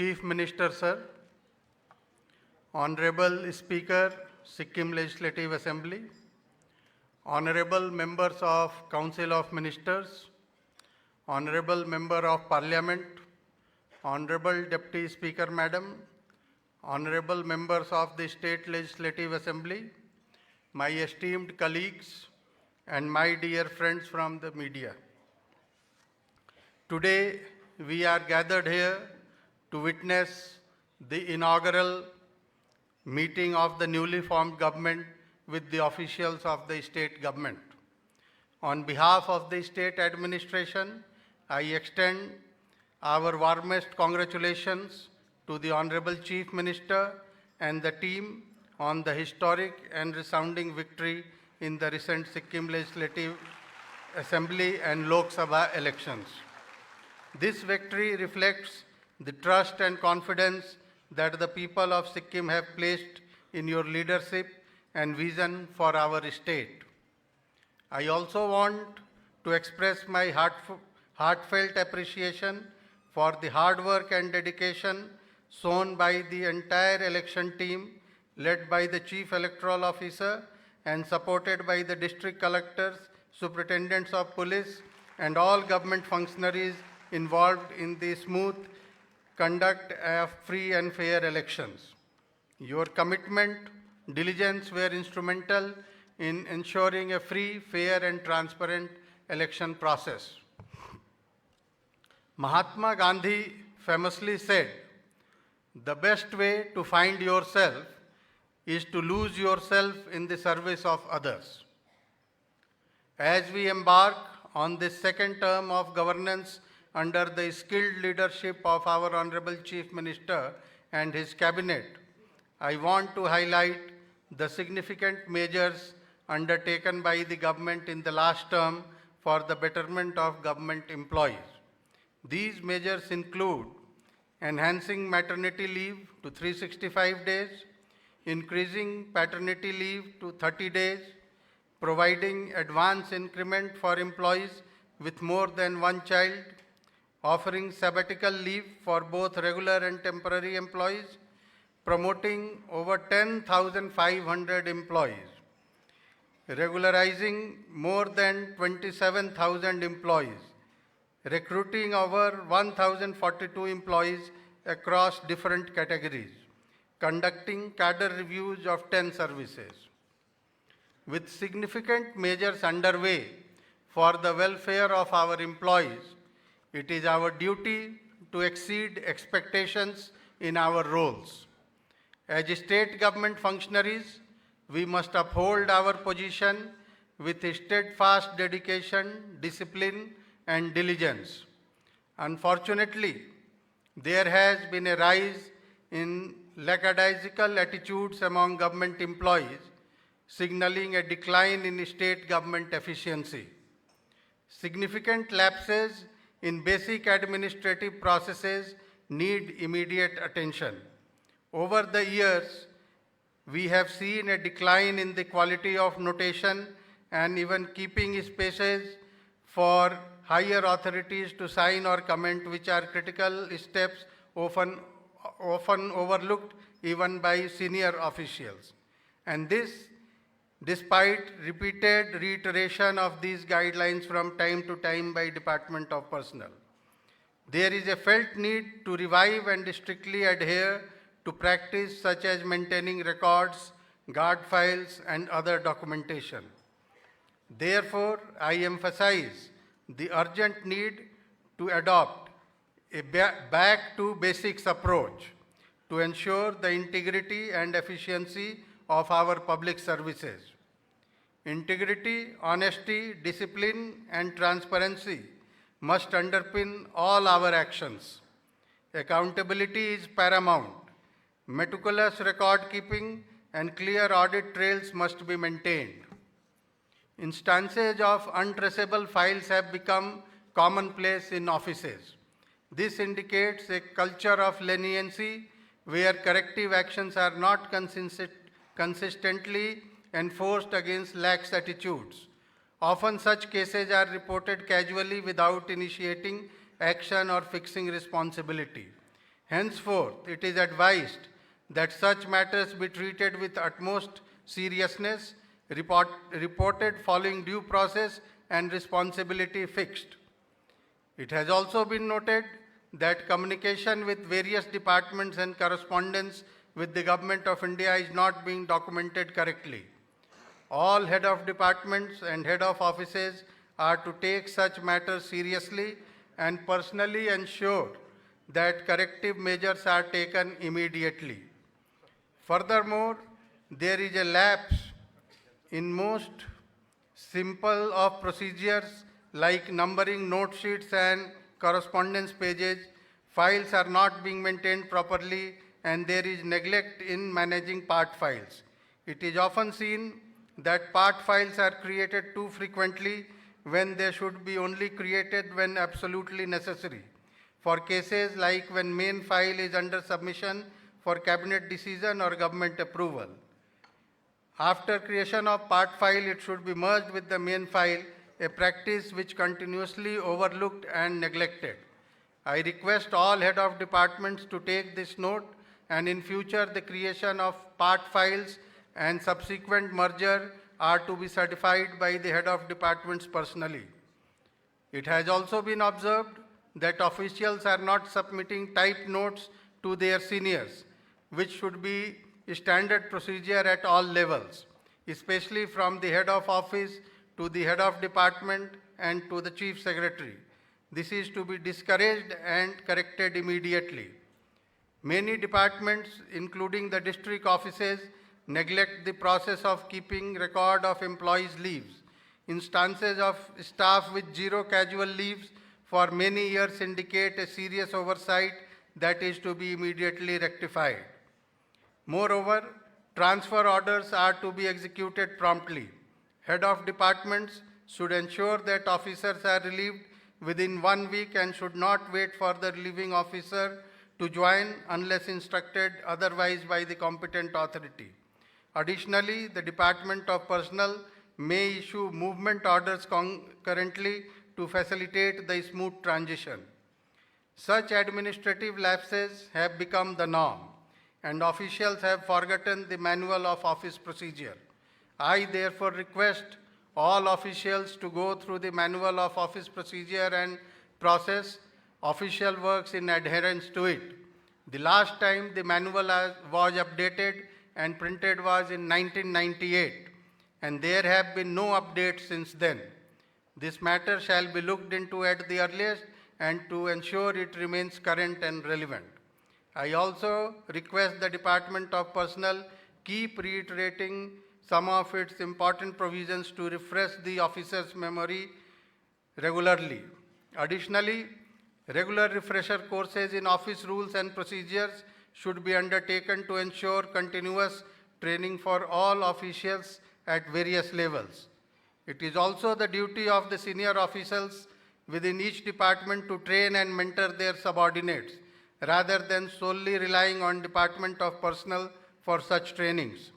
Chief Minister, sir, Honorable Speaker, Sikkim Legislative Assembly, Honorable Members of Council of Ministers, Honorable Member of Parliament, Honorable Deputy Speaker Madam, Honorable Members of the State Legislative Assembly, my esteemed colleagues, and my dear friends from the media. Today, we are gathered here to witness the inaugural meeting of the newly formed government with the officials of the state government. On behalf of the state administration, I extend our warmest congratulations to the Honorable Chief Minister and the team on the historic and resounding victory in the recent Sikkim Legislative Assembly and Lok Sabha elections. This victory reflects the trust and confidence that the people of Sikkim have placed in your leadership and vision for our state. I also want to express my heartfelt appreciation for the hard work and dedication shown by the entire election team led by the Chief Electoral Officer and supported by the district collectors, superintendents of police, and all government functionaries involved in the smooth conduct of free and fair elections. Your commitment, diligence were instrumental in ensuring a free, fair, and transparent election process. Mahatma Gandhi famously said, "The best way to find yourself is to lose yourself in the service of others." As we embark on this second term of governance under the skilled leadership of our Honorable Chief Minister and his cabinet, I want to highlight the significant measures undertaken by the government in the last term for the betterment of government employees. These measures include enhancing maternity leave to 365 days, increasing paternity leave to 30 days, providing advance increment for employees with more than one child, offering sabbatical leave for both regular and temporary employees, promoting over 10,500 employees, regularizing more than 27,000 employees, recruiting over 1,042 employees across different categories, conducting cadre reviews of 10 services. With significant measures underway for the welfare of our employees, it is our duty to exceed expectations in our roles. As state government functionaries, we must uphold our position with steadfast dedication, discipline, and diligence. Unfortunately, there has been a rise in lackadaisical attitudes among government employees, signaling a decline in state government efficiency. Significant lapses in basic administrative processes need immediate attention. Over the years, we have seen a decline in the quality of notation and even keeping spaces for higher authorities to sign or comment, which are critical steps often overlooked even by senior officials. And this, despite repeated reiteration of these guidelines from time to time by Department of Personnel. There is a felt need to revive and strictly adhere to practice such as maintaining records, guard files, and other documentation. Therefore, I emphasize the urgent need to adopt a back to basics approach to ensure the integrity and efficiency of our public services. Integrity, honesty, discipline, and transparency must underpin all our actions. Accountability is paramount. Meticulous record keeping and clear audit trails must be maintained. Instances of untraceable files have become commonplace in offices. This indicates a culture of leniency where corrective actions are not consistently enforced against lax attitudes. Often such cases are reported casually without initiating action or fixing responsibility. Henceforth, it is advised that such matters be treated with utmost seriousness, reported following due process and responsibility fixed. It has also been noted that communication with various departments and correspondence with the Government of India is not being documented correctly. All head of departments and head of offices are to take such matters seriously and personally ensure that corrective measures are taken immediately. Furthermore, there is a lapse in most simple of procedures like numbering note sheets and correspondence pages. Files are not being maintained properly and there is neglect in managing part files. It is often seen that part files are created too frequently when they should be only created when absolutely necessary. For cases like when main file is under submission for cabinet decision or government approval. After creation of part file, it should be merged with the main file, a practice which continuously overlooked and neglected. I request all head of departments to take this note and in future the creation of part files and subsequent merger are to be certified by the head of departments personally. It has also been observed that officials are not submitting typed notes to their seniors, which should be a standard procedure at all levels, especially from the head of office to the head of department and to the chief secretary. This is to be discouraged and corrected immediately. Many departments, including the district offices, neglect the process of keeping record of employees' leaves. Instances of staff with zero casual leaves for many years indicate a serious oversight that is to be immediately rectified. Moreover, transfer orders are to be executed promptly. Head of departments should ensure that officers are relieved within 1 week and should not wait for the relieving officer to join unless instructed otherwise by the competent authority. Additionally, the Department of Personnel may issue movement orders concurrently to facilitate the smooth transition. Such administrative lapses have become the norm, and officials have forgotten the manual of office procedure. I therefore request all officials to go through the manual of office procedure and process official works in adherence to it. The last time the manual was updated and printed was in 1998, and there have been no updates since then. This matter shall be looked into at the earliest and to ensure it remains current and relevant. I also request the Department of Personnel keep reiterating some of its important provisions to refresh the officer's memory regularly. Additionally, regular refresher courses in office rules and procedures should be undertaken to ensure continuous training for all officials at various levels. It is also the duty of the senior officials within each department to train and mentor their subordinates, rather than solely relying on Department of Personnel for such trainings.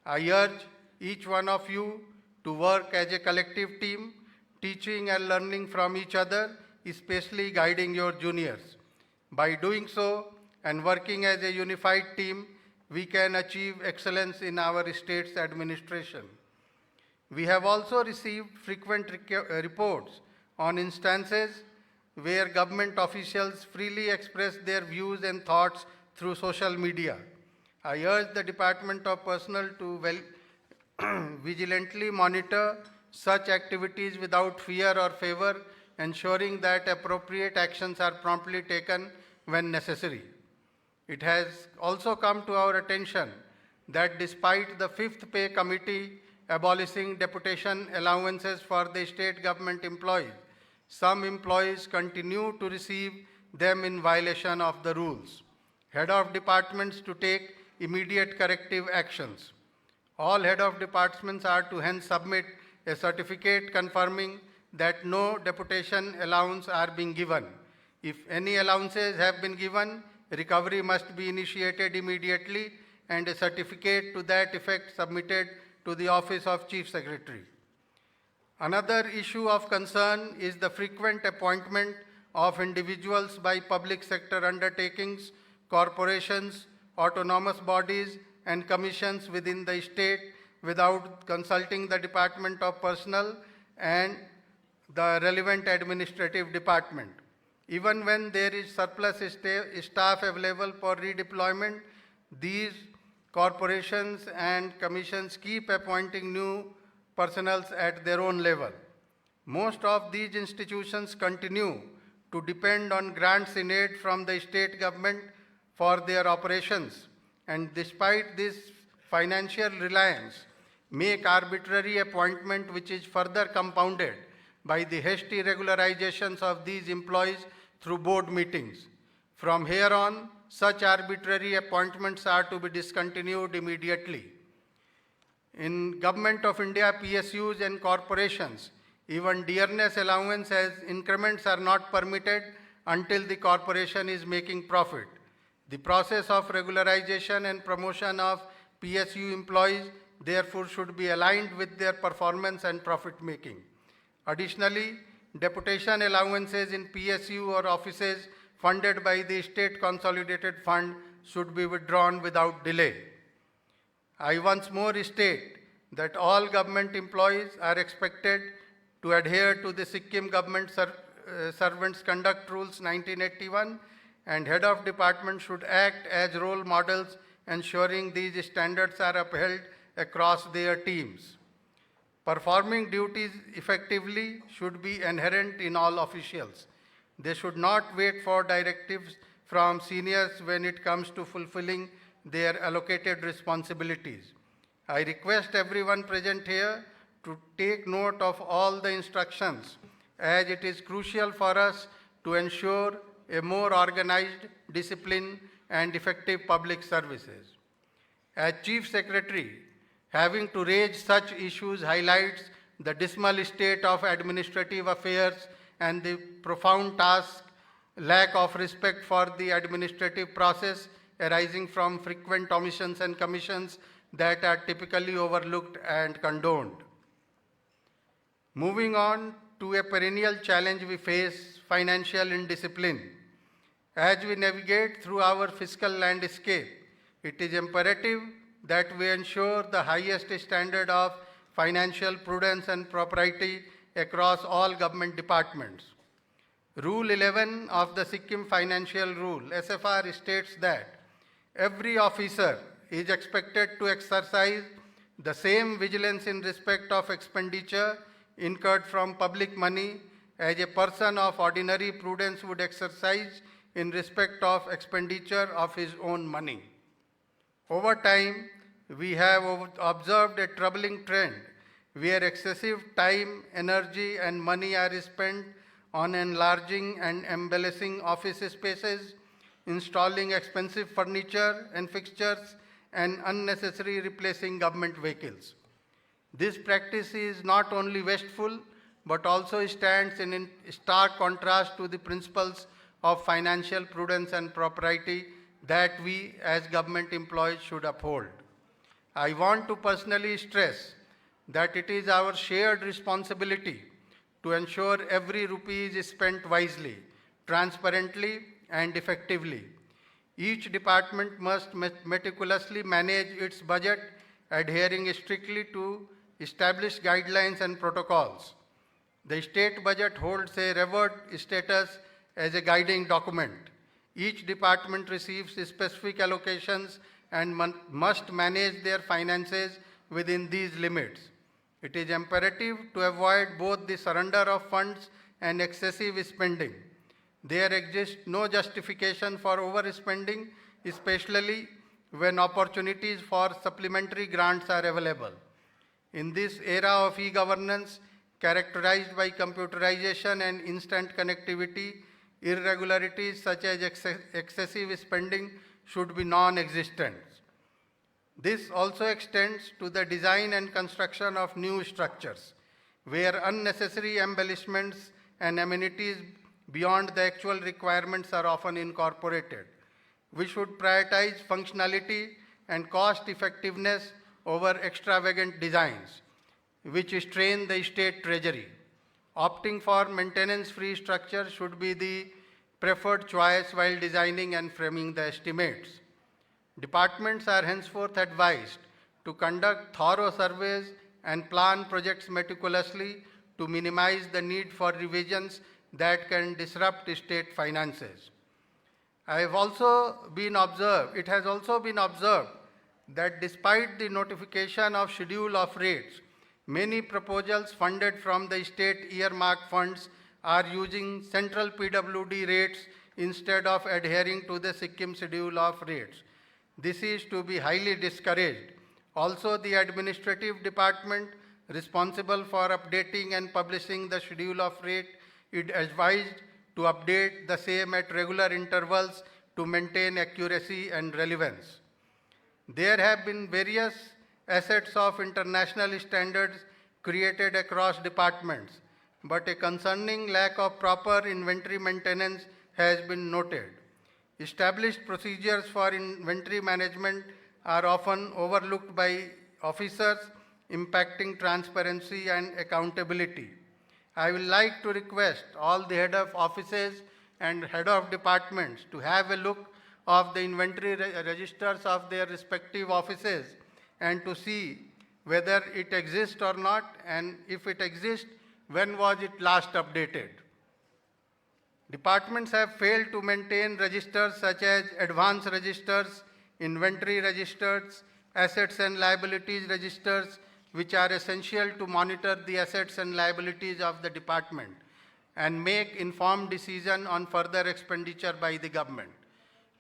I urge each one of you to work as a collective team, teaching and learning from each other, especially guiding your juniors. By doing so and working as a unified team, we can achieve excellence in our state's administration. We have also received frequent reports on instances where government officials freely express their views and thoughts through social media. I urge the Department of Personnel to vigilantly monitor such activities without fear or favor, ensuring that appropriate actions are promptly taken when necessary. It has also come to our attention that despite the 5th Pay Committee abolishing deputation allowances for the state government employees, some employees continue to receive them in violation of the rules. Head of departments to take immediate corrective actions. All head of departments are to hence submit a certificate confirming that no deputation allowance are being given. If any allowances have been given, recovery must be initiated immediately and a certificate to that effect submitted to the Office of Chief Secretary. Another issue of concern is the frequent appointment of individuals by public sector undertakings corporations, autonomous bodies, and commissions within the state without consulting the Department of Personnel and the relevant administrative department. Even when there is surplus staff available for redeployment, these corporations and commissions keep appointing new personnel at their own level. Most of these institutions continue to depend on grants in aid from the state government for their operations, and despite this financial reliance, make arbitrary appointment which is further compounded by the hasty regularizations of these employees through board meetings. From here on, such arbitrary appointments are to be discontinued immediately. In Government of India, PSUs and corporations, even dearness allowance as increments are not permitted until the corporation is making profit. The process of regularization and promotion of PSU employees therefore should be aligned with their performance and profit making. Additionally, deputation allowances in PSU or offices funded by the State Consolidated Fund should be withdrawn without delay. I once more state that all government employees are expected to adhere to the Sikkim Government Servants Conduct Rules 1981, and head of department should act as role models, ensuring these standards are upheld across their teams. Performing duties effectively should be inherent in all officials. They should not wait for directives from seniors when it comes to fulfilling their allocated responsibilities. I request everyone present here to take note of all the instructions, as it is crucial for us to ensure a more organized, disciplined, and effective public services. As Chief Secretary, having to raise such issues highlights the dismal state of administrative affairs and the profound lack of respect for the administrative process arising from frequent omissions and commissions that are typically overlooked and condoned. Moving on to a perennial challenge we face, financial indiscipline. As we navigate through our fiscal landscape, it is imperative that we ensure the highest standard of financial prudence and propriety across all government departments. Rule 11 of the Sikkim Financial Rule, SFR, states that every officer is expected to exercise the same vigilance in respect of expenditure incurred from public money as a person of ordinary prudence would exercise in respect of expenditure of his own money. Over time, we have observed a troubling trend where excessive time, energy, and money are spent on enlarging and embellishing office spaces, installing expensive furniture and fixtures, and unnecessarily replacing government vehicles. This practice is not only wasteful, but also stands in stark contrast to the principles of financial prudence and propriety that we as government employees should uphold. I want to personally stress that it is our shared responsibility to ensure every rupee is spent wisely, transparently, and effectively. Each department must meticulously manage its budget, adhering strictly to established guidelines and protocols. The state budget holds a revered status as a guiding document. Each department receives specific allocations and must manage their finances within these limits. It is imperative to avoid both the surrender of funds and excessive spending. There exists no justification for overspending, especially when opportunities for supplementary grants are available. In this era of e-governance, characterized by computerization and instant connectivity, irregularities such as excessive spending should be non-existent. This also extends to the design and construction of new structures, where unnecessary embellishments and amenities beyond the actual requirements are often incorporated. We should prioritize functionality and cost effectiveness over extravagant designs, which strain the state treasury. Opting for maintenance-free structure should be the preferred choice while designing and framing the estimates. Departments are henceforth advised to conduct thorough surveys and plan projects meticulously to minimize the need for revisions that can disrupt state finances. It has also been observed that despite the notification of schedule of rates, many proposals funded from the state earmark funds are using central PWD rates instead of adhering to the Sikkim schedule of rates. This is to be highly discouraged. Also, the administrative department responsible for updating and publishing the schedule of rate is advised to update the same at regular intervals to maintain accuracy and relevance. There have been various assets of international standards created across departments, but a concerning lack of proper inventory maintenance has been noted. Established procedures for inventory management are often overlooked by officers, impacting transparency and accountability. I would like to request all the head of offices and head of departments to have a look of the inventory registers of their respective offices and to see whether it exists or not, and if it exists, when was it last updated. Departments have failed to maintain registers such as advance registers, inventory registers, assets and liabilities registers, which are essential to monitor the assets and liabilities of the department and make informed decisions on further expenditure by the government.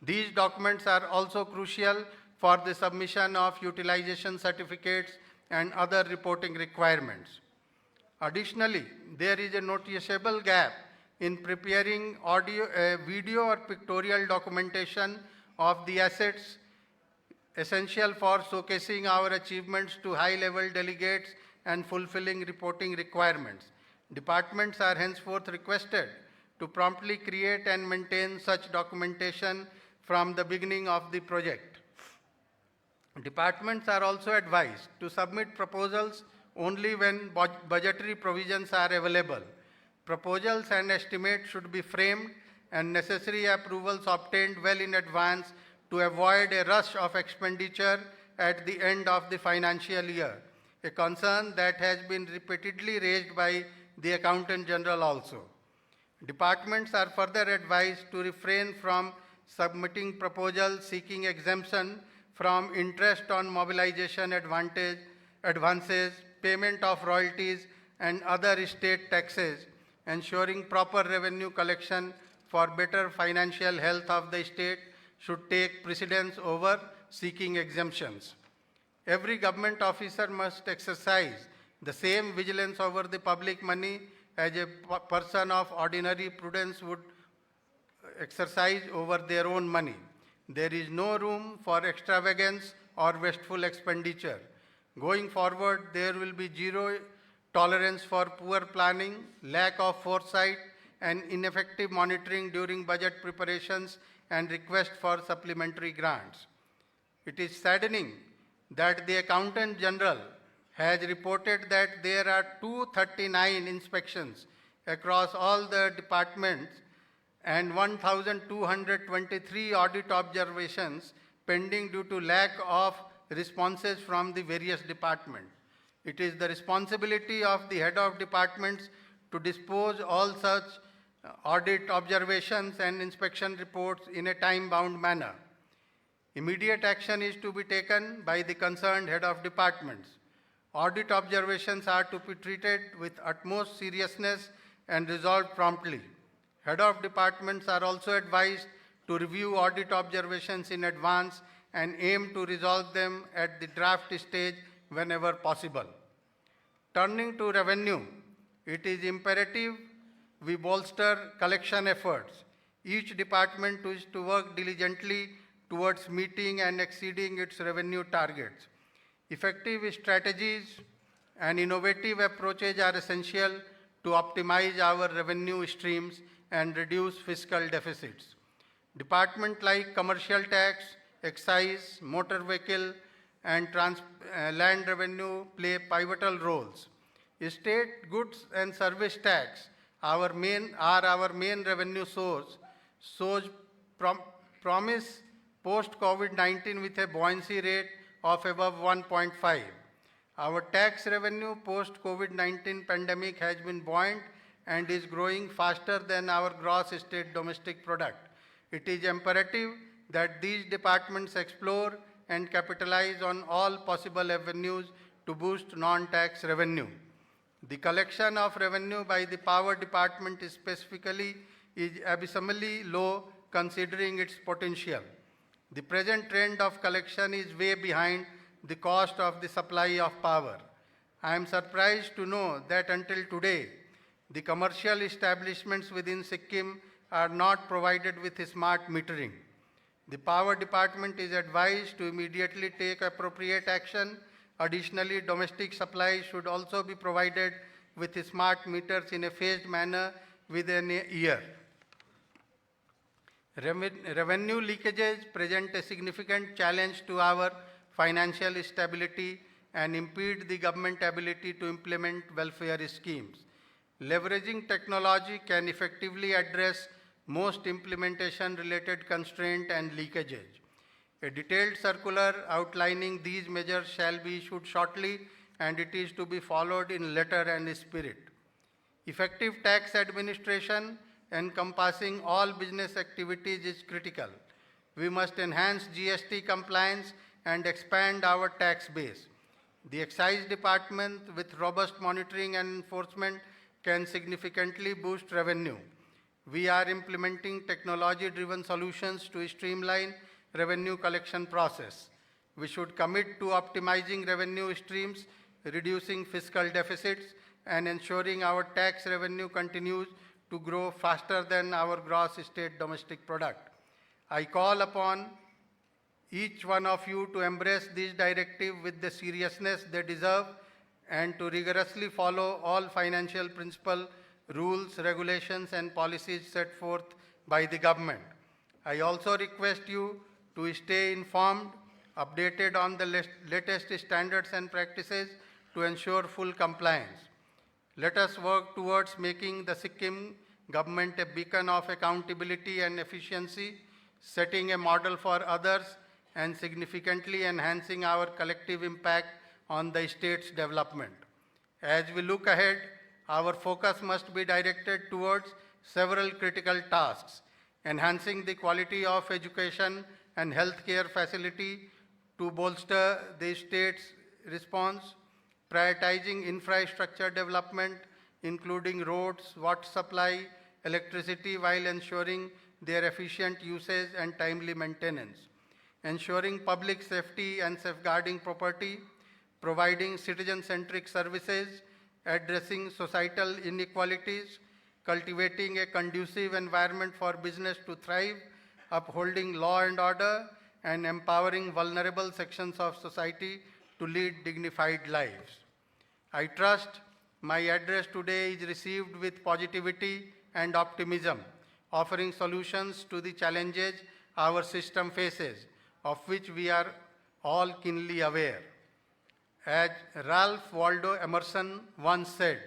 These documents are also crucial for the submission of utilization certificates and other reporting requirements. Additionally, there is a noticeable gap in preparing video or pictorial documentation of the assets essential for showcasing our achievements to high-level delegates and fulfilling reporting requirements. Departments are henceforth requested to promptly create and maintain such documentation from the beginning of the project. Departments are also advised to submit proposals only when budgetary provisions are available. Proposals and estimates should be framed and necessary approvals obtained well in advance to avoid a rush of expenditure at the end of the financial year, a concern that has been repeatedly raised by the Accountant General also. Departments are further advised to refrain from submitting proposals seeking exemption from interest on mobilization advances, payment of royalties, and other state taxes, ensuring proper revenue collection for better financial health of the state should take precedence over seeking exemptions. Every government officer must exercise the same vigilance over the public money as a person of ordinary prudence would exercise over their own money. There is no room for extravagance or wasteful expenditure. Going forward, there will be zero tolerance for poor planning, lack of foresight, and ineffective monitoring during budget preparations and request for supplementary grants. It is saddening that the Accountant General has reported that there are 239 inspections across all the departments and 1,223 audit observations pending due to lack of responses from the various departments. It is the responsibility of the head of departments to dispose all such audit observations and inspection reports in a time-bound manner. Immediate action is to be taken by the concerned head of departments. Audit observations are to be treated with utmost seriousness and resolved promptly. Head of departments are also advised to review audit observations in advance and aim to resolve them at the draft stage whenever possible. Turning to revenue, it is imperative we bolster collection efforts. Each department is to work diligently towards meeting and exceeding its revenue targets. Effective strategies and innovative approaches are essential to optimize our revenue streams and reduce fiscal deficits. Departments like commercial tax, excise, motor vehicle, and land revenue play pivotal roles. State goods and service tax are our main revenue source, shows promise post-COVID-19 with a buoyancy rate of above 1.5. Our tax revenue post-COVID-19 pandemic has been buoyant and is growing faster than our gross state domestic product. It is imperative that these departments explore and capitalize on all possible avenues to boost non-tax revenue. The collection of revenue by the Power Department specifically is abysmally low considering its potential. The present trend of collection is way behind the cost of the supply of power. I am surprised to know that until today, the commercial establishments within Sikkim are not provided with smart metering. The Power Department is advised to immediately take appropriate action. Additionally, domestic supply should also be provided with smart meters in a phased manner within a year. Revenue leakages present a significant challenge to our financial stability and impede the government ability to implement welfare schemes. Leveraging technology can effectively address most implementation-related constraint and leakages. A detailed circular outlining these measures shall be issued shortly, and it is to be followed in letter and spirit. Effective tax administration encompassing all business activities is critical. We must enhance GST compliance and expand our tax base. The Excise Department, with robust monitoring and enforcement, can significantly boost revenue. We are implementing technology-driven solutions to streamline revenue collection process. We should commit to optimizing revenue streams, reducing fiscal deficits, and ensuring our tax revenue continues to grow faster than our gross state domestic product. I call upon each one of you to embrace this directive with the seriousness they deserve and to rigorously follow all financial principles, rules, regulations, and policies set forth by the government. I also request you to stay informed, updated on the latest standards and practices to ensure full compliance. Let us work towards making the Sikkim government a beacon of accountability and efficiency, setting a model for others and significantly enhancing our collective impact on the state's development. As we look ahead, our focus must be directed towards several critical tasks: enhancing the quality of education and healthcare facility to bolster the state's response, prioritizing infrastructure development, including roads, water supply, electricity, while ensuring their efficient usage and timely maintenance, ensuring public safety and safeguarding property, providing citizen-centric services, addressing societal inequalities, cultivating a conducive environment for business to thrive, upholding law and order, and empowering vulnerable sections of society to lead dignified lives. I trust my address today is received with positivity and optimism, offering solutions to the challenges our system faces, of which we are all keenly aware. As Ralph Waldo Emerson once said,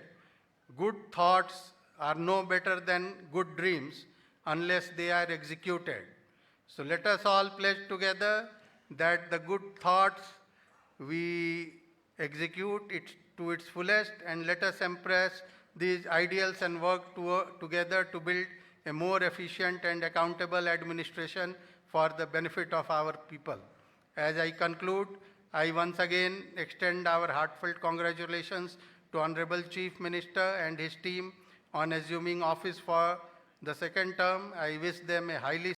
good thoughts are no better than good dreams unless they are executed. So let us all pledge together that the good thoughts we execute it to its fullest, and let us embrace these ideals and work together to build a more efficient and accountable administration for the benefit of our people. As I conclude, I once again extend our heartfelt congratulations to Honorable Chief Minister and his team on assuming office for the second term. I wish them a highly